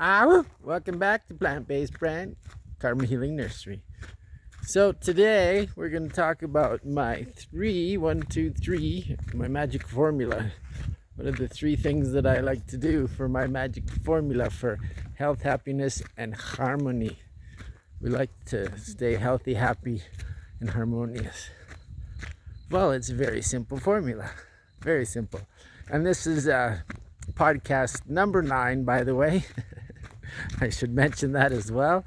Welcome back to Plant-Based Brent, Karma Healing Nursery. So today we're going to talk about my my magic formula. What are the three things that I like to do for my magic formula for health, happiness, and harmony? We like to stay healthy, happy, and harmonious. Well, it's a very simple formula. Very simple. And this is podcast number 9, by the way. I should mention that as well.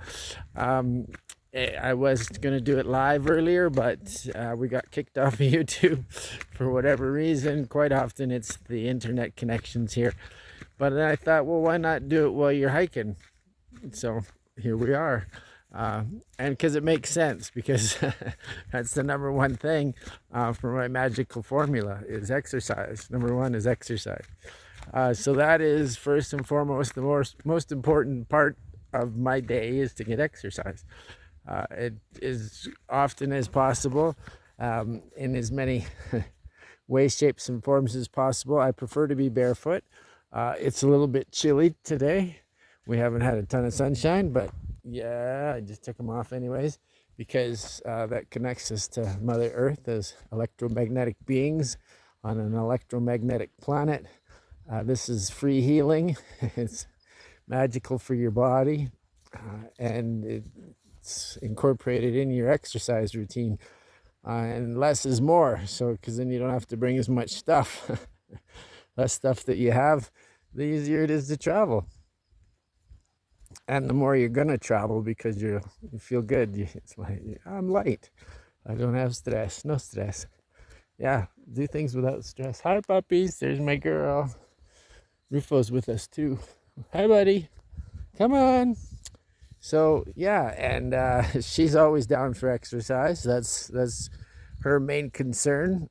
I was going to do it live earlier, but we got kicked off of YouTube for whatever reason. Quite often it's the internet connections here. But then I thought, well, why not do it while you're hiking? So here we are. And because it makes sense, because that's the number one thing for my magical formula is exercise. Number one is exercise. So that is first and foremost the most important part of my day is to get exercise. It is often as possible in as many ways, shapes, and forms as possible. I prefer to be barefoot. It's a little bit chilly today. We haven't had a ton of sunshine, but yeah, I just took them off anyways because that connects us to Mother Earth as electromagnetic beings on an electromagnetic planet. This is free healing. It's magical for your body, and it's incorporated in your exercise routine. And less is more, so because then you don't have to bring as much stuff. Less stuff that you have, the easier it is to travel. And the more you're gonna travel because you feel good. It's like, I'm light. I don't have stress. No stress. Yeah, do things without stress. Hi, puppies. There's my girl. Rufo's with us too. Hi, buddy. Come on. So yeah, and she's always down for exercise. That's her main concern.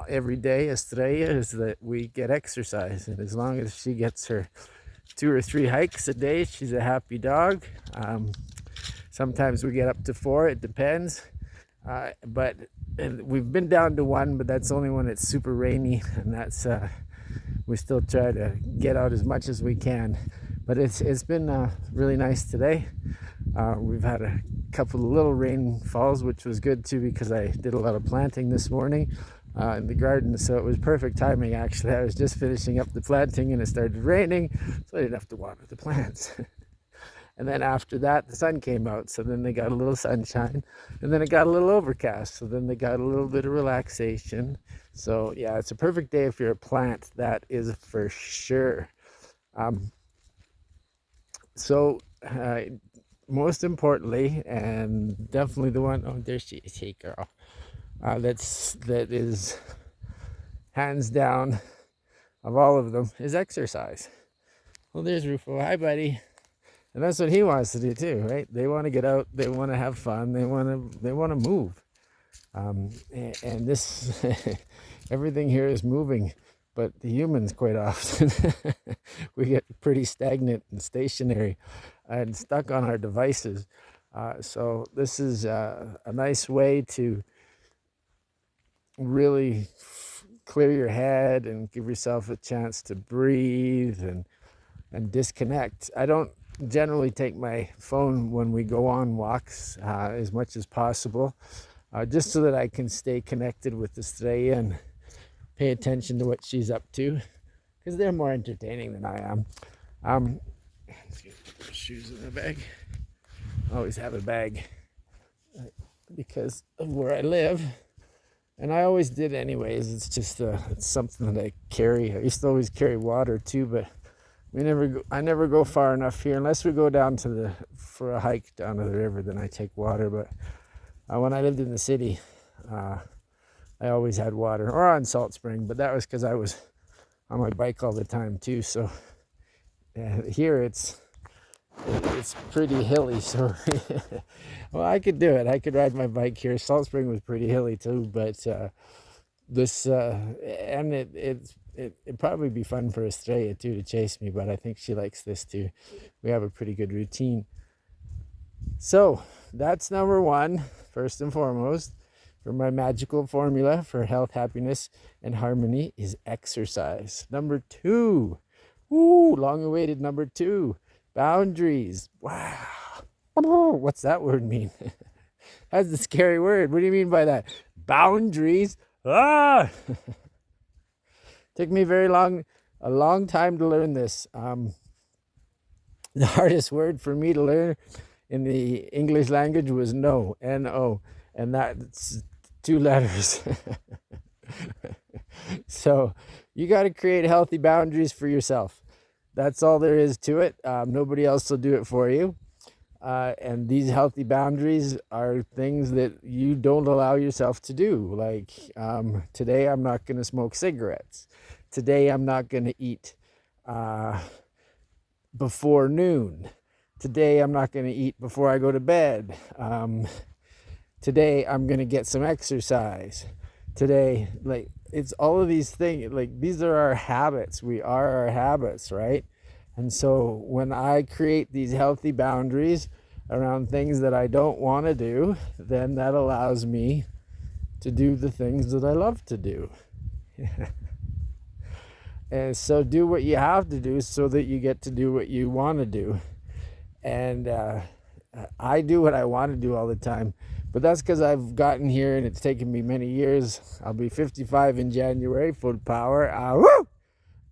Every day, Estrella, is that we get exercise, and as long as she gets her 2 or 3 hikes a day, she's a happy dog. Sometimes we get up to 4. It depends. But we've been down to 1, but that's only when it's super rainy, and that's we still try to get out as much as we can. But it's been really nice today. We've had a couple of little rainfalls, which was good too because I did a lot of planting this morning in the garden, so it was perfect timing actually. I was just finishing up the planting and it started raining, so I didn't have to water the plants. And then after that, the sun came out, so then they got a little sunshine, and then it got a little overcast, so then they got a little bit of relaxation. So yeah, it's a perfect day if you're a plant, that is for sure. Most importantly, and definitely the one, oh, there she is, hey girl, that is hands down of all of them is exercise. Well, there's Rufo. Hi, buddy. And that's what he wants to do too, right? They want to get out. They want to have fun. They want to move. And this, everything here is moving, but the humans quite often, we get pretty stagnant and stationary and stuck on our devices. So this is a nice way to really clear your head and give yourself a chance to breathe and disconnect. I don't generally take my phone when we go on walks as much as possible, just so that I can stay connected with Estrella and pay attention to what she's up to, because they're more entertaining than I am. Let's get shoes in the bag. I always have a bag because of where I live, and I always did anyways. It's just it's something that I carry. I used to always carry water too, but I never go far enough here unless we go down for a hike down to the river. Then I take water. But when I lived in the city, I always had water, or on Salt Spring. But that was because I was on my bike all the time too. So here it's pretty hilly. So well, I could do it. I could ride my bike here. Salt Spring was pretty hilly too, but this and it'd probably be fun for Estrella too to chase me, but I think she likes this too. We have a pretty good routine. So that's number 1, first and foremost, for my magical formula for health, happiness, and harmony is exercise. Number 2, long awaited number 2 Boundaries. Wow. What's that word mean? That's a scary word. What do you mean by that? Boundaries? Ah! Took me a long time to learn this. The hardest word for me to learn in the English language was no, N-O, and that's 2 letters. So you got to create healthy boundaries for yourself. That's all there is to it. Nobody else will do it for you. And these healthy boundaries are things that you don't allow yourself to do. Like today, I'm not going to smoke cigarettes. Today, I'm not going to eat before noon. Today, I'm not going to eat before I go to bed. Today, I'm going to get some exercise. Today, like, it's all of these things. Like, these are our habits. We are our habits, right? And so when I create these healthy boundaries around things that I don't want to do, then that allows me to do the things that I love to do. And so do what you have to do so that you get to do what you want to do. And I do what I want to do all the time. But that's because I've gotten here and it's taken me many years. I'll be 55 in January, full power. Woo!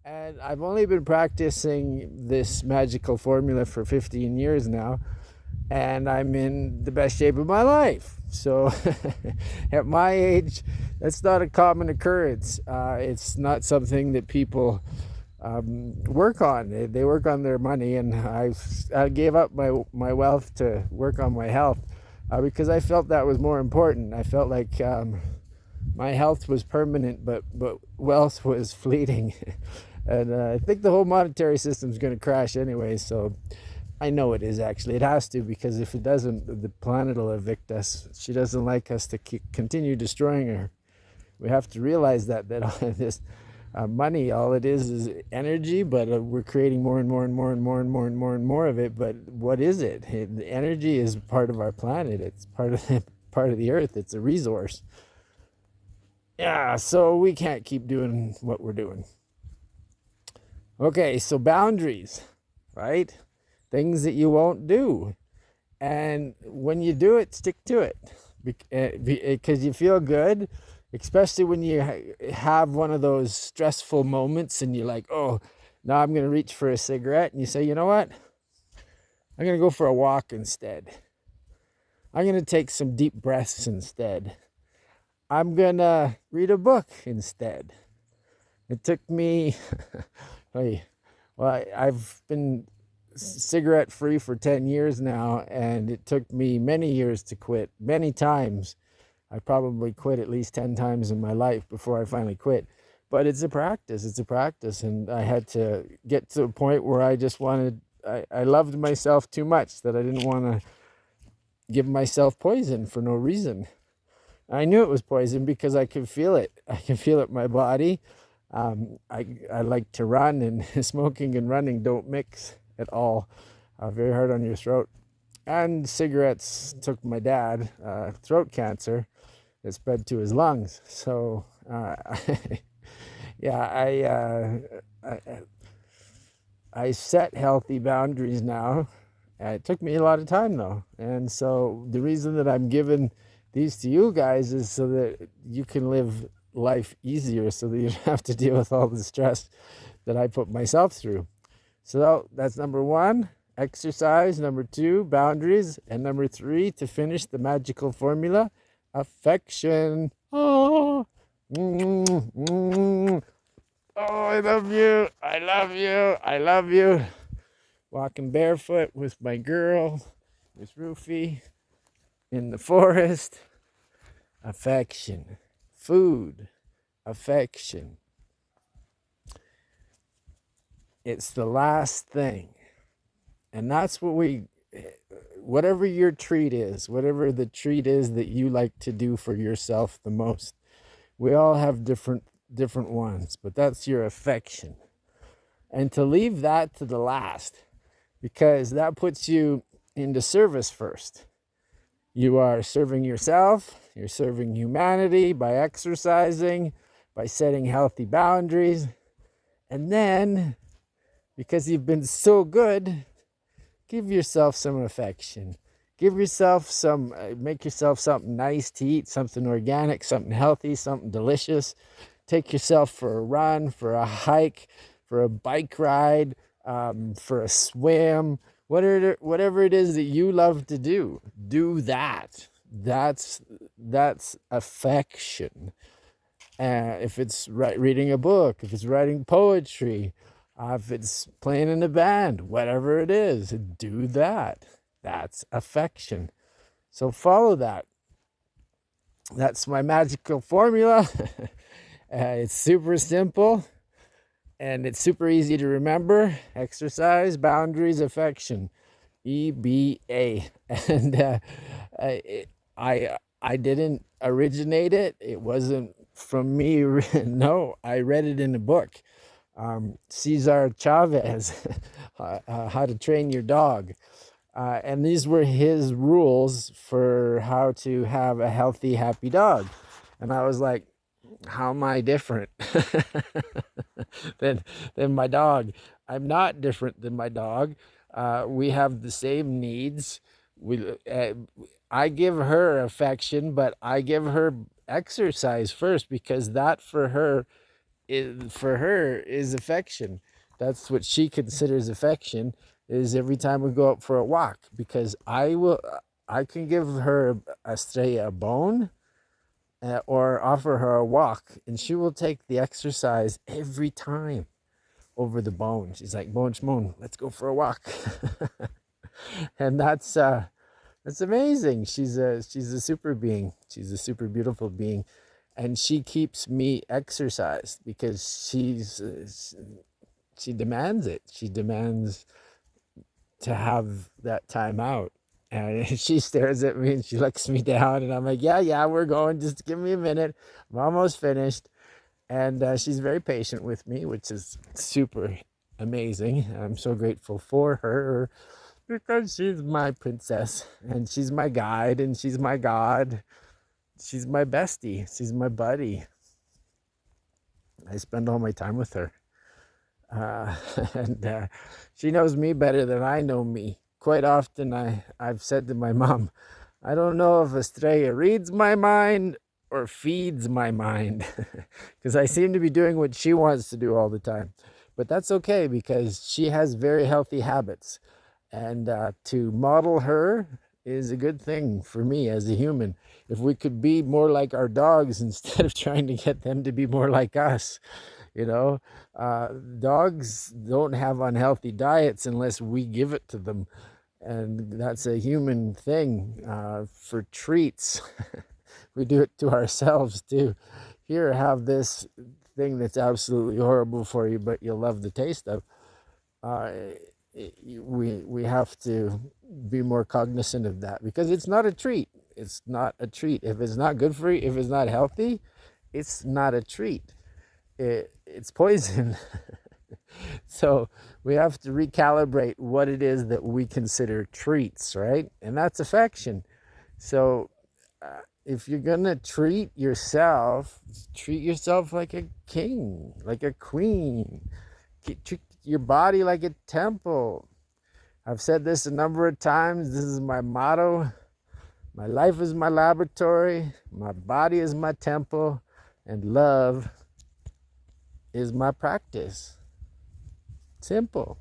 And I've only been practicing this magical formula for 15 years now. And I'm in the best shape of my life. So at my age, that's not a common occurrence. It's not something that people work on. They work on their money, and I gave up my wealth to work on my health because I felt that was more important. I felt like my health was permanent, but wealth was fleeting. And I think the whole monetary system is going to crash anyway, so I know it is actually. It has to, because if it doesn't, the planet will evict us. She doesn't like us to continue destroying her. We have to realize that this money, all it is energy, but we're creating more and more and more and more and more and more and more of it. But what is it? The energy is part of our planet. It's part of the earth. It's a resource. Yeah, so we can't keep doing what we're doing. Okay, so boundaries, right? Things that you won't do. And when you do it, stick to it. Because you feel good, especially when you have one of those stressful moments and you're like, oh, now I'm going to reach for a cigarette. And you say, you know what? I'm going to go for a walk instead. I'm going to take some deep breaths instead. I'm going to read a book instead. It took me, I've been cigarette free for 10 years now, and it took me many years to quit, many times. I probably quit at least 10 times in my life before I finally quit. But it's a practice, and I had to get to a point where I just I loved myself too much that I didn't want to give myself poison for no reason. I knew it was poison because I could feel it. I can feel it in my body. I like to run, and smoking and running don't mix at all. Very hard on your throat. And cigarettes took my dad throat cancer that spread to his lungs. So yeah, I set healthy boundaries now. It took me a lot of time though, and so the reason that I'm giving these to you guys is so that you can live life easier, so that you don't have to deal with all the stress that I put myself through. So that's number 1, exercise. Number 2, boundaries. And number 3, to finish the magical formula, affection. Oh, oh, I love you. I love you. I love you. Walking barefoot with my girl, with Rufy, in the forest. Affection. Food. Affection. It's the last thing. And that's whatever your treat is, whatever the treat is that you like to do for yourself the most. We all have different ones, but that's your affection. And to leave that to the last, because that puts you into service first. You are serving yourself, you're serving humanity by exercising, by setting healthy boundaries. And then, because you've been so good, Give yourself some affection. Give yourself some, make yourself something nice to eat, something organic, something healthy, something delicious. Take yourself for a run, for a hike, for a bike ride, for a swim, whatever it is that you love to do that. That's affection. If it's reading a book, if it's writing poetry, if it's playing in a band, whatever it is, do that. That's affection. So follow that. That's my magical formula. It's super simple and it's super easy to remember. Exercise, boundaries, affection. EBA. And I didn't originate it. It wasn't from me. No, I read it in a book. Cesar Chavez, How to Train Your Dog. And these were his rules for how to have a healthy, happy dog. And I was like, how am I different than my dog? I'm not different than my dog. We have the same needs. I give her affection, but I give her exercise first, because that for her is affection. That's what she considers affection, is every time we go out for a walk, because I can give her a bone, or offer her a walk, and she will take the exercise every time over the bone. She's like, Bone Shimon, let's go for a walk. And that's amazing. She's a super being. She's a super beautiful being, and she keeps me exercised because she demands it. She demands to have that time out. And she stares at me and she looks me down, and I'm like, yeah, we're going. Just give me a minute. I'm almost finished. And she's very patient with me, which is super amazing. I'm so grateful for her, because she's my princess and she's my guide and she's my God. She's my bestie. She's my buddy. I spend all my time with her. And she knows me better than I know me. Quite often I've said to my mom, I don't know if Estrella reads my mind or feeds my mind, because I seem to be doing what she wants to do all the time. But that's okay, because she has very healthy habits. And to model her is a good thing for me as a human. If we could be more like our dogs instead of trying to get them to be more like us. Dogs don't have unhealthy diets unless we give it to them. And that's a human thing. For treats, we do it to ourselves too. Here, have this thing that's absolutely horrible for you, but you'll love the taste of. We have to be more cognizant of that, because it's not a treat. It's not a treat. If it's not good for you, if it's not healthy, it's not a treat. It's poison. So we have to recalibrate what it is that we consider treats, right? And that's affection. So if you're gonna treat yourself like a king, like a queen. Treat your body like a temple. I've said this a number of times. This is my motto. My life is my laboratory. My body is my temple. And love is my practice. Simple.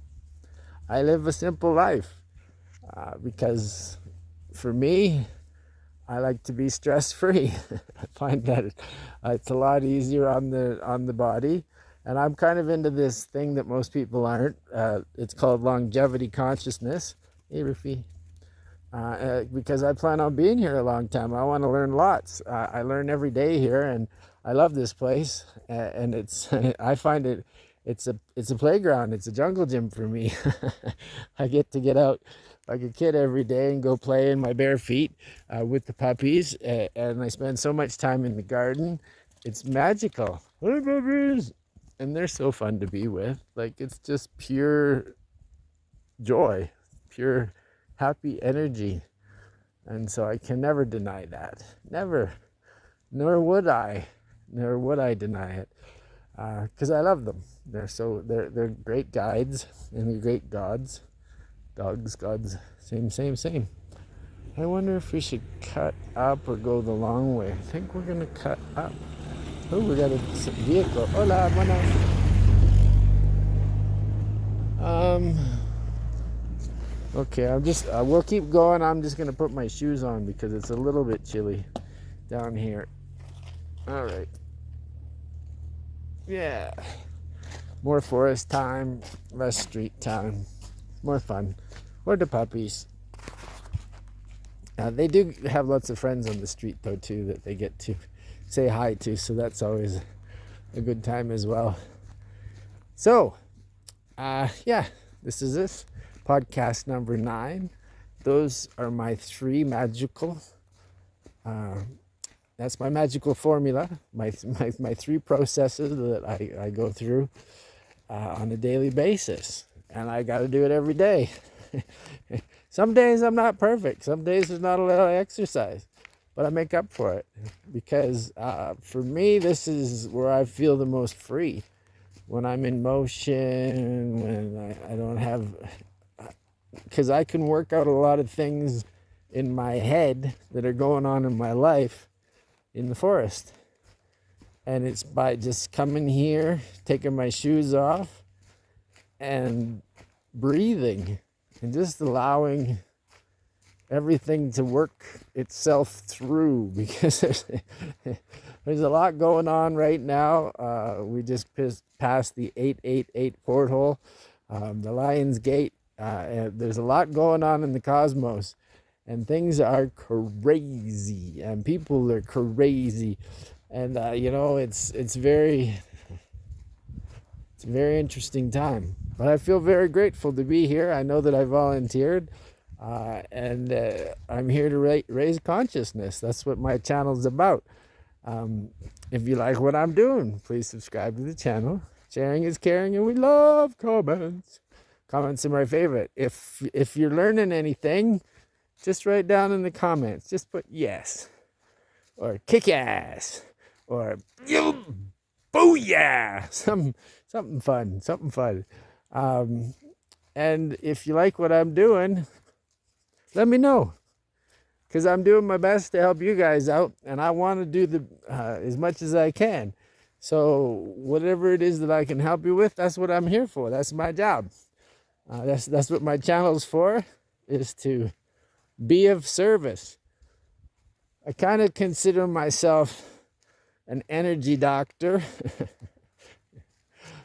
I live a simple life because for me, I like to be stress-free. I find that it's a lot easier on the body. And I'm kind of into this thing that most people aren't. It's called longevity consciousness. Hey, Rufi. Because I plan on being here a long time. I want to learn lots. I learn every day here, and I love this place. And I find it's a playground. It's a jungle gym for me. I get out like a kid every day and go play in my bare feet with the puppies. And I spend so much time in the garden. It's magical. Hey, puppies! And they're so fun to be with. Like, it's just pure joy, pure happy energy. And so I can never deny that. Never. Nor would I deny it. Because I love them. They're great guides and they're great gods. Dogs, gods, same. I wonder if we should cut up or go the long way. I think we're gonna cut up. Oh, we got a vehicle. Hola, buenas. Okay, we'll keep going. I'm just gonna put my shoes on because it's a little bit chilly down here. All right. Yeah. More forest time, less street time, more fun. Or the puppies. They do have lots of friends on the street though too that they get to say hi to, so that's always a good time as well. So, this is it. Podcast number 9. Those are my 3 magical. That's my magical formula. My 3 processes that I go through on a daily basis, and I got to do it every day. Some days I'm not perfect. Some days there's not a lot of exercise, but I make up for it because for me, this is where I feel the most free. When I'm in motion, when I don't have, because I can work out a lot of things in my head that are going on in my life in the forest. And it's by just coming here, taking my shoes off, and breathing. And just allowing everything to work itself through, because there's a lot going on right now. We just passed the 888 porthole, the Lion's Gate. And there's a lot going on in the cosmos, and things are crazy, and people are crazy, and it's a very interesting time. But I feel very grateful to be here. I know that I volunteered, and I'm here to raise consciousness. That's what my channel's about. If you like what I'm doing, please subscribe to the channel. Sharing is caring, and we love comments. Comments are my favorite. If you're learning anything, just write down in the comments. Just put yes, or kick ass, or booyah, something fun. And if you like what I'm doing, let me know, because I'm doing my best to help you guys out, and I want to do as much as I can. So whatever it is that I can help you with, that's what I'm here for. That's my job. That's what my channel's for, is to be of service. I kind of consider myself an energy doctor.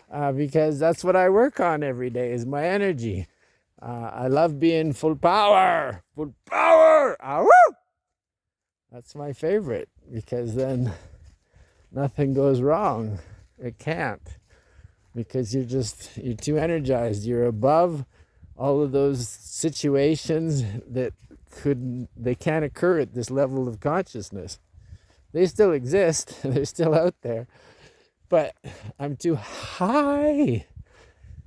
Because that's what I work on every day, is my energy. I love being full power. Woo! That's my favorite, because then nothing goes wrong. It can't, because you're too energized. You're above all of those situations that they can't occur at this level of consciousness. They still exist. They're still out there. But I'm too high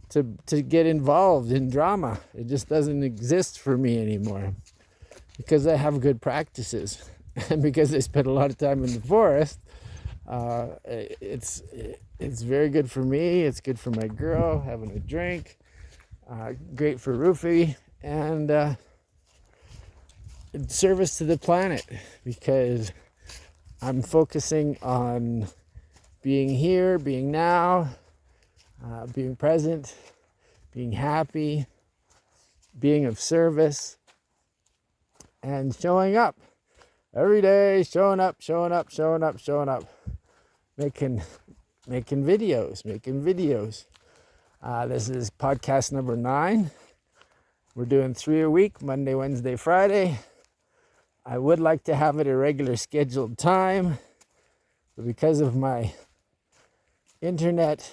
to get involved in drama. It just doesn't exist for me anymore, because I have good practices, and because I spend a lot of time in the forest. It's very good for me. It's good for my girl, having a drink. Great for Roofie, and service to the planet, because I'm focusing on being here, being now, being present, being happy, being of service, and showing up every day, showing up, making videos. This is podcast number 9. We're doing 3 a week, Monday, Wednesday, Friday. I would like to have it a regular scheduled time, but because of my internet,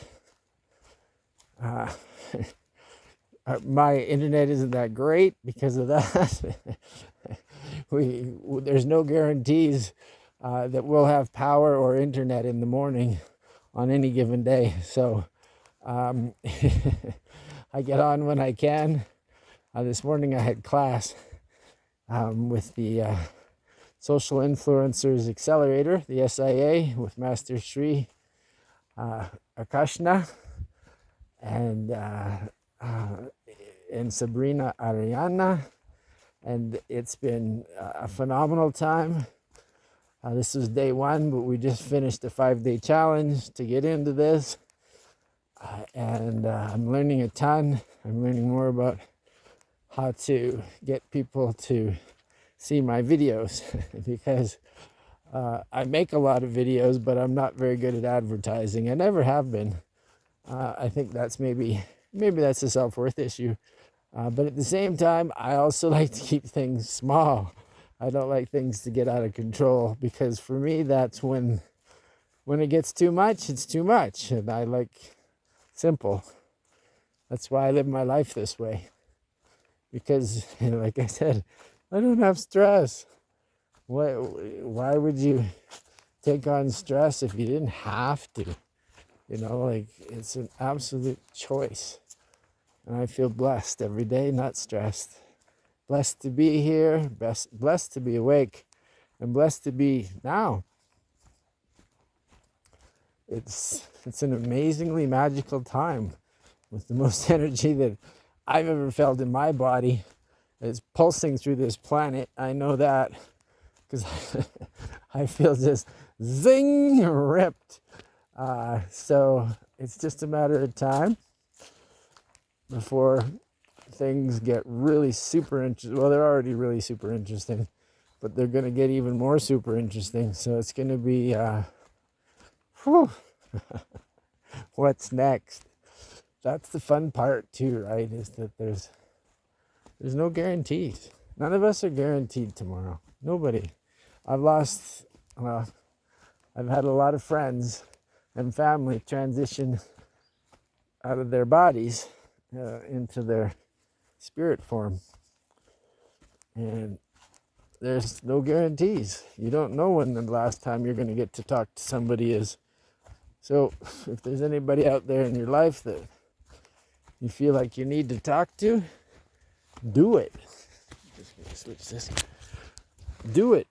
my internet isn't that great. Because of that, there's no guarantees that we'll have power or internet in the morning on any given day. So I get on when I can. This morning I had class with the Social Influencers Accelerator, the SIA, with Master Sri Akashna, and and Sabrina Ariana, and it's been a phenomenal time. This was day one, but we just finished a 5-day challenge to get into this, and I'm learning a ton. I'm learning more about how to get people to see my videos because I make a lot of videos, but I'm not very good at advertising. I never have been. I think that's maybe that's a self-worth issue. But at the same time, I also like to keep things small. I don't like things to get out of control, because for me, that's when it gets too much, it's too much. And I like simple. That's why I live my life this way. Because, like I said, I don't have stress. Why would you take on stress if you didn't have to? It's an absolute choice. And I feel blessed every day, not stressed. Blessed to be here, blessed to be awake, and blessed to be now. It's an amazingly magical time with the most energy that I've ever felt in my body. It's pulsing through this planet. I know that because I feel just zing ripped. So it's just a matter of time before things get really super interesting. Well, they're already really super interesting, but they're going to get even more super interesting. So it's going to be, what's next? That's the fun part too, right? Is that there's no guarantees. None of us are guaranteed tomorrow. Nobody. I've had a lot of friends and family transition out of their bodies into their spirit form. And there's no guarantees. You don't know when the last time you're going to get to talk to somebody is. So if there's anybody out there in your life that you feel like you need to talk to, do it. Just going to switch this. Do it.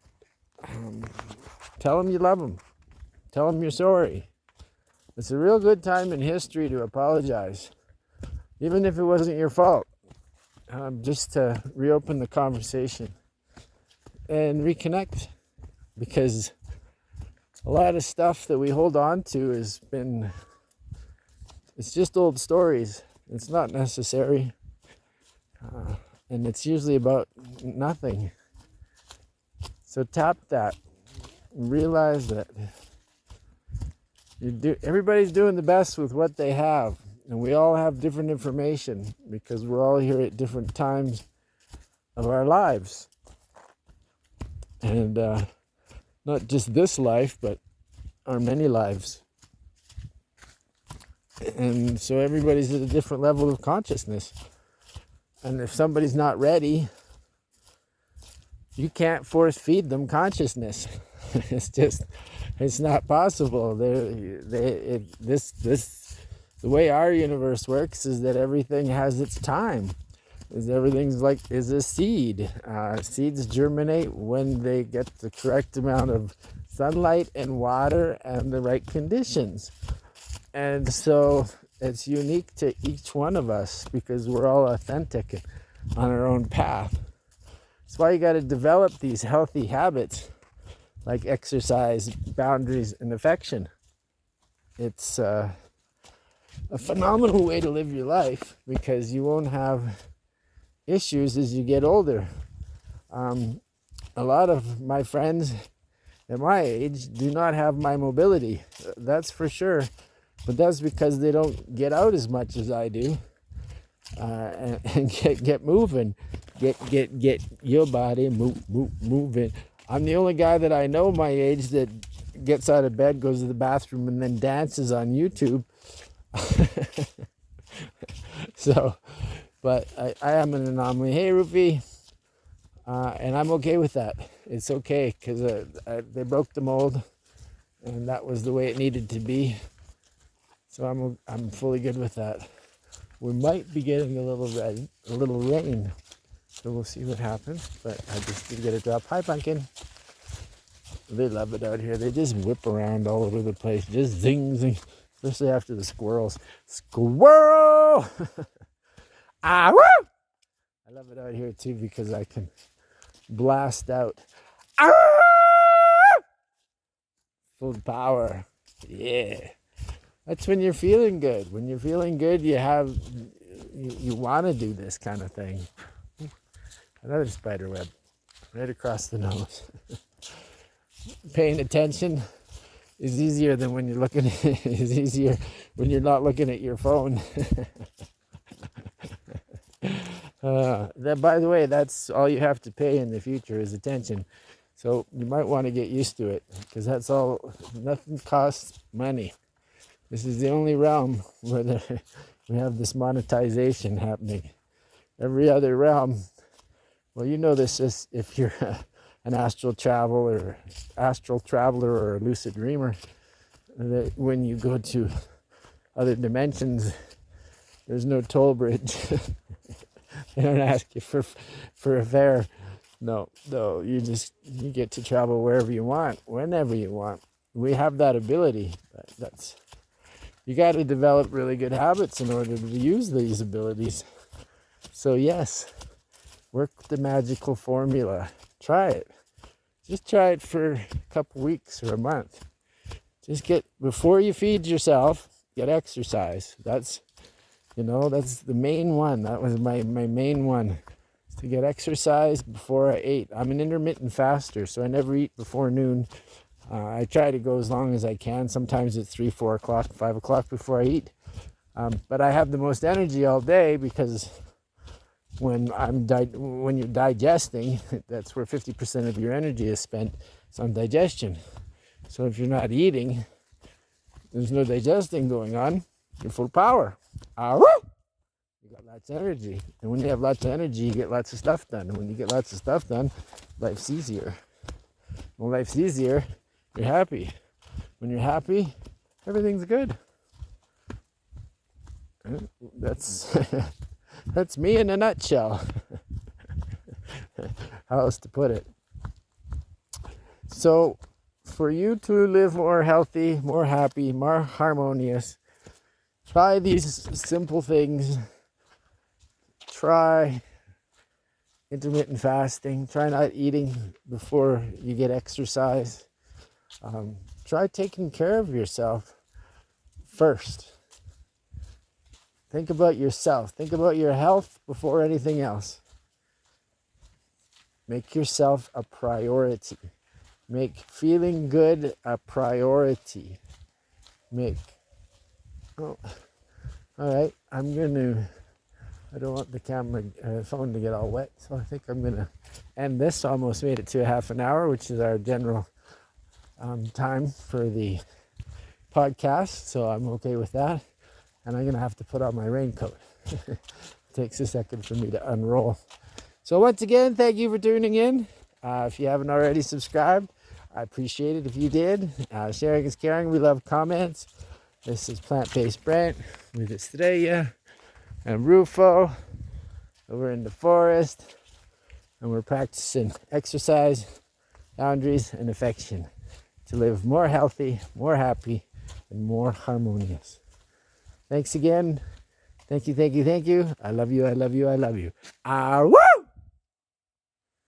Tell them you love them. Tell them you're sorry. It's a real good time in history to apologize, even if it wasn't your fault. Just to reopen the conversation and reconnect, because a lot of stuff that we hold on to it's just old stories. It's not necessary, and it's usually about nothing. So tap that and realize that everybody's doing the best with what they have. And we all have different information because we're all here at different times of our lives. And not just this life, but our many lives. And so everybody's at a different level of consciousness. And if somebody's not ready, you can't force feed them consciousness. It's not possible. The way our universe works is that everything has its time. Is a seed. Seeds germinate when they get the correct amount of sunlight and water and the right conditions. And so it's unique to each one of us because we're all authentic and on our own path. That's why you got to develop these healthy habits like exercise, boundaries, and affection. It's a phenomenal way to live your life because you won't have issues as you get older. A lot of my friends at my age do not have my mobility, that's for sure, but that's because they don't get out as much as I do, and get moving, get your body moving. I'm the only guy that I know my age that gets out of bed, goes to the bathroom, and then dances on YouTube. So, but I am an anomaly. Hey, Rufy. And I'm okay with that. It's okay because they broke the mold, and that was the way it needed to be. So I'm fully good with that. We might be getting a little rain, so we'll see what happens. But I just did get a drop. Hi, Pumpkin. They love it out here. They just whip around all over the place, just zing, zing. Especially after the squirrels. Squirrel! Ah, woo! I love it out here too because I can blast out. Ah! Full power. Yeah. That's when you're feeling good. When you're feeling good, you want to do this kind of thing. Another spider web right across the nose. Paying attention is easier than when you're looking at is easier when you're not looking at your phone. By the way, that's all you have to pay in the future is attention. So you might want to get used to it because that's all. Nothing costs money. This is the only realm where we have this monetization happening. Every other realm, well, you know this is if you're an astral traveler or a lucid dreamer, that when you go to other dimensions, there's no toll bridge. They don't ask you for a fare. No, you get to travel wherever you want, whenever you want. We have that ability, but you got to develop really good habits in order to use these abilities. So yes, work the magical formula. Try it. Just try it for a couple weeks or a month. Before you feed yourself, get exercise. That's the main one. That was my main one, to get exercise before I ate. I'm an intermittent faster, so I never eat before noon. I try to go as long as I can. Sometimes it's 3, 4 o'clock, 5 o'clock before I eat. But I have the most energy all day because when you're digesting, that's where 50% of your energy is spent. It's on digestion. So if you're not eating, there's no digesting going on. You're full power. You got lots of energy. And when you have lots of energy, you get lots of stuff done. And when you get lots of stuff done, life's easier. When life's easier, you're happy. When you're happy, everything's good. That's me in a nutshell. How else to put it? So, for you to live more healthy, more happy, more harmonious, try these simple things. Try intermittent fasting. Try not eating before you get exercise. Try taking care of yourself first. Think about yourself. Think about your health before anything else. Make yourself a priority. Make feeling good a priority. All right, I don't want the phone to get all wet, so I think I'm going to end this. Almost made it to a half an hour, which is our general time for the podcast, so I'm okay with that. And I'm going to have to put on my raincoat. It takes a second for me to unroll. So once again, thank you for tuning in. If you haven't already subscribed, I appreciate it if you did. Sharing is caring. We love comments. This is Plant-Based Brent with Estrella and Rufo. We're in the forest, and we're practicing exercise, boundaries, and affection to live more healthy, more happy, and more harmonious. Thanks again. Thank you. I love you. I love you. I love you. Ah, woo!